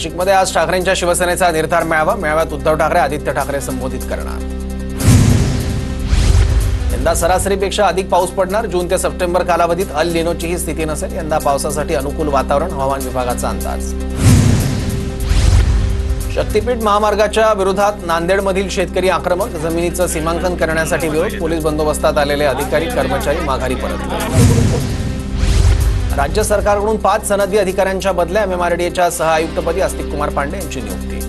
नाशिकमध्ये आज ठाकरेंच्या शिवसेनेचा निर्धार मेळावा। मेळाव्यात उद्धव ठाकरे आदित्य ठाकरे संबोधित करणार। यंदा सरासरीपेक्षा अधिक पाऊस पडणार। जून ते सप्टेंबर कालावधीत अल निनोची ही स्थिती नसेल। यंदा पावसासाठी अनुकूल वातावरण, हवामान विभागाचा अंदाज। शक्तीपीठ महामार्गाच्या विरोधात नांदेडमधील शेतकरी आक्रमक। जमिनीचं सीमांकन करण्यासाठी विरोध। पोलीस बंदोबस्तात आलेले अधिकारी कर्मचारी माघारी परतले। राज्य सरकारकडून 5 सनदी अधिकाऱ्यांच्या बदल्या। MMRDAच्या सहआयुक्तपदी आस्तिक कुमार पांडे यांची नियुक्ती।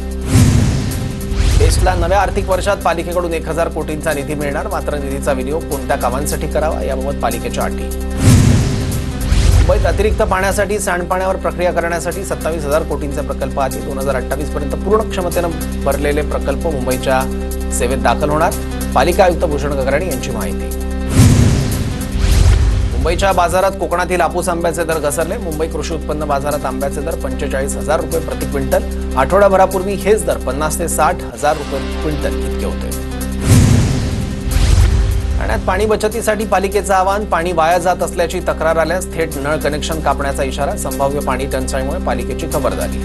देशला नव्या आर्थिक वर्षात पालिकेकडून 1000 कोटींचा निधी मिळणार। मात्र निधीचा विनियोग कोणत्या कामांसाठी करावा याबाबत पालिकेच्या अटी। मुंबईत अतिरिक्त पाण्यासाठी सांडपाण्यावर प्रक्रिया करण्यासाठी 27,000 कोटींचे प्रकल्प आधी 2028 पर्यंत पूर्ण क्षमतेने भरलेले प्रकल्प मुंबईच्या सेवेत दाखल होणार। पालिका आयुक्त भूषण गगराणी यांची माहिती। मुंबईच्या बाजारात कोकणातील हापूस आंब्याचे दर घसरले। मुंबई कृषी उत्पन्न बाजारात आंब्याचे दर 45,000 रुपये प्रति क्विंटल। आठवडाभरापूर्वी हेच दर 50 ते 60,000 रुपये क्विंटल इतके होते। ठाण्यात पाणी बचतीसाठी पालिकेचं आवाहन। पाणी वाया जात असल्याची तक्रार आल्यास थेट नळ कनेक्शन कापण्याचा इशारा। संभाव्य पाणी टंचाईमुळे पालिकेची खबरदारी।